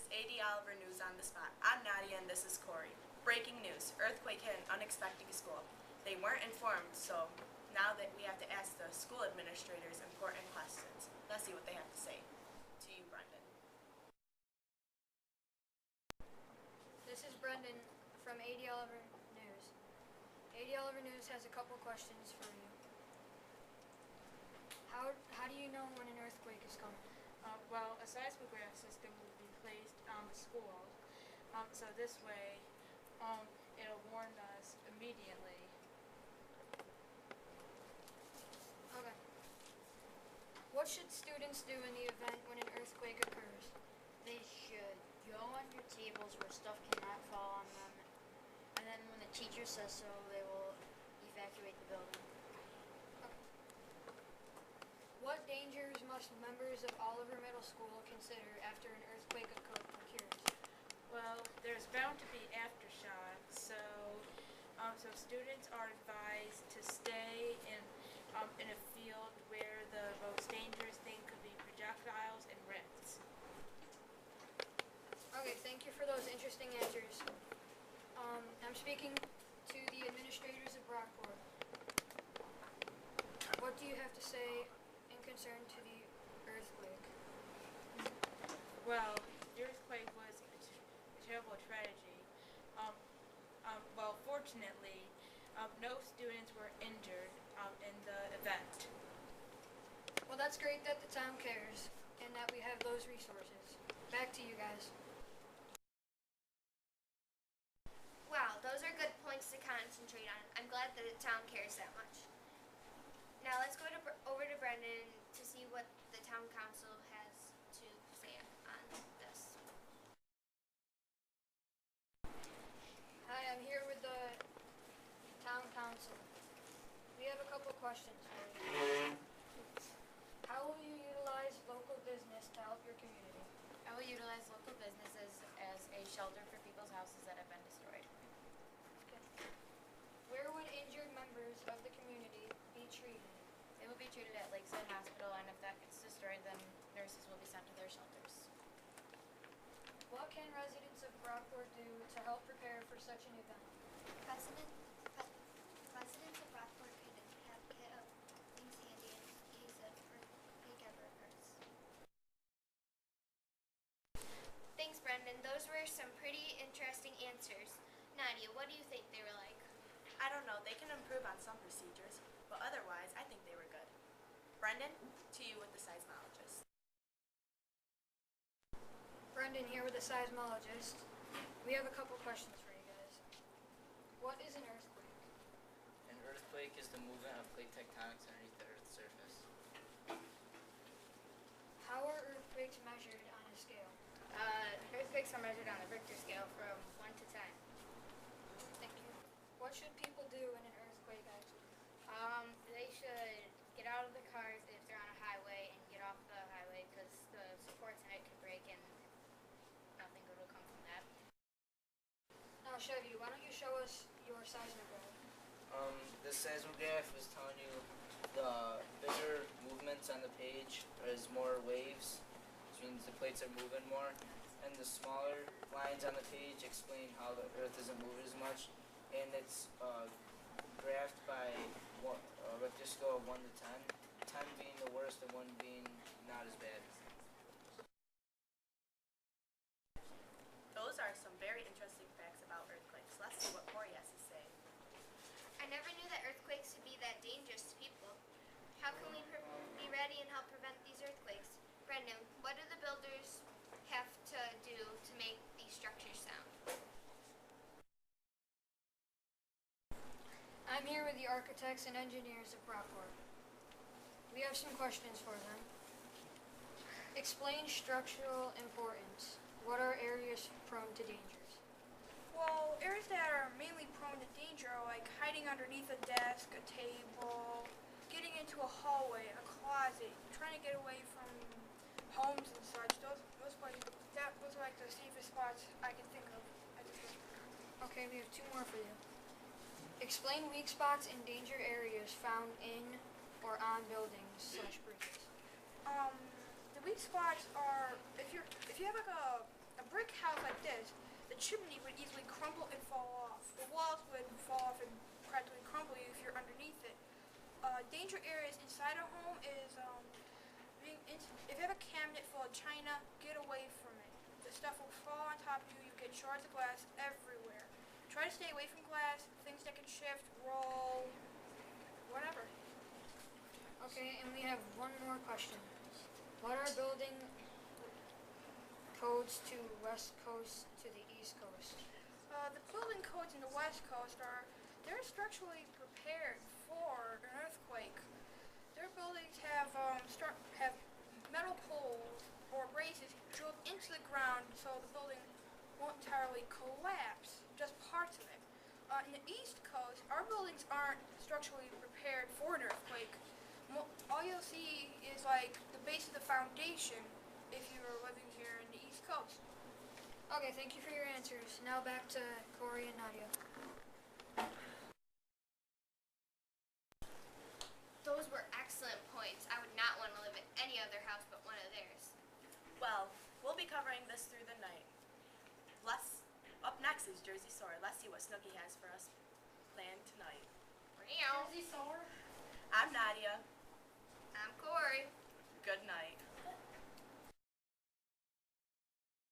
AD Oliver News on the Spot. I'm Nadia and this is Corey. Breaking news, earthquake hit an unexpected school. They weren't informed, so now that we have to ask the school administrators important questions. Let's see what they have to say. To you, Brendan. This is Brendan from AD Oliver News. AD Oliver News has a couple questions for you. How do you know when an earthquake is coming? Well, a seismograph system will be placed on the schools, so this way it'll warn us immediately. Okay. What should students do in the event when an earthquake occurs? They should go under tables where stuff cannot fall on them, and then when the teacher says so, they will evacuate the building. What dangers must members of Oliver Middle School consider after an earthquake occurs? Well, there's bound to be aftershocks, so students are advised to stay in a field where the most dangerous thing could be projectiles and rifts. Okay, thank you for those interesting answers. I'm speaking to the administrators of Brockport. What do you have to say in concern to the earthquake? Well, the earthquake was a terrible tragedy. Well, fortunately, no students were injured in the event. Well, that's great that the town cares and that we have those resources. Back to you guys. Wow, those are good points to concentrate on. I'm glad that the town cares that much. Now let's go over to Brendan to see what the town council has to say on this. Hi, I'm here with the town council. We have a couple questions for you. How will you utilize local business to help your community? I will utilize local businesses as a shelter for people's houses that have been destroyed. Where would injured members of the community be treated? They will be treated at Lakeside Hospital, and if that gets destroyed, then nurses will be sent to their shelters. What can residents of Brockport do to help prepare for such an event? Residents of Rockport could have kit of things handy in case an earthquake ever occurs. Thanks, Brendan. Those were some pretty interesting answers. Nadia, what do you think they were like? I don't know, they can improve on some procedures, but otherwise, I think they were good. Brendan, to you with the seismologist. Brendan here with the seismologist. We have a couple questions for you guys. What is an earthquake? An earthquake is the movement of plate tectonics underneath the Earth's surface. How are earthquakes measured on a scale? Earthquakes are measured on a Richter scale from 1 to 10. Thank you. What should people do in an earthquake accident? They should get out of the cars if they're on a highway and get off the highway because the supports in it can break and nothing good will come from that. Now, Chevy, why don't you show us your seismograph? The seismograph is telling you the bigger movements on the page is more waves, which means the plates are moving more, and the smaller lines on the page explain how the Earth isn't moving as much, and it's graphed by Richter scale of 1 to 10, 10 being the worst and 1 being not as bad. Those are some very interesting facts about earthquakes. Let's see what Corey has to say. I never knew that earthquakes would be that dangerous to people. How can we be ready and help prevent these earthquakes? Brendan, what do the builders have to do to make these structures sound? I'm here with the architects and engineers of Brockport. We have some questions for them. Explain structural importance. What are areas prone to dangers? Well, areas that are mainly prone to danger are like hiding underneath a desk, a table, getting into a hallway, a closet, trying to get away from homes and such. Those are like the safest spots I can think of at this point. Okay, we have two more for you. Explain weak spots and danger areas found in or on buildings/bridges. The weak spots are if you have like a brick house like this, the chimney would easily crumble and fall off. The walls would fall off and practically crumble you if you're underneath it. Danger areas inside a home is if you have a cabinet full of china, get away from it. The stuff will fall on top of you. You get shards of glass everywhere. Try to stay away from glass, things that can shift, roll, whatever. Okay, and we have one more question. What are building codes to West Coast to the East Coast? The building codes in the West Coast they're structurally prepared for an earthquake. Their buildings have metal poles or braces drilled into the ground so the building won't entirely collapse, just parts of it. In the East Coast, our buildings aren't structurally prepared for an earthquake. All you'll see is like the base of the foundation if you were living here in the East Coast. Okay, thank you for your answers. Now back to Corey and Nadia. Those were excellent points. I would not want to live in any other house but one of theirs. Well, we'll be covering this through the night. Up next is Jersey Shore. Let's see what Snooki has for us planned tonight. Meow. I'm Nadia.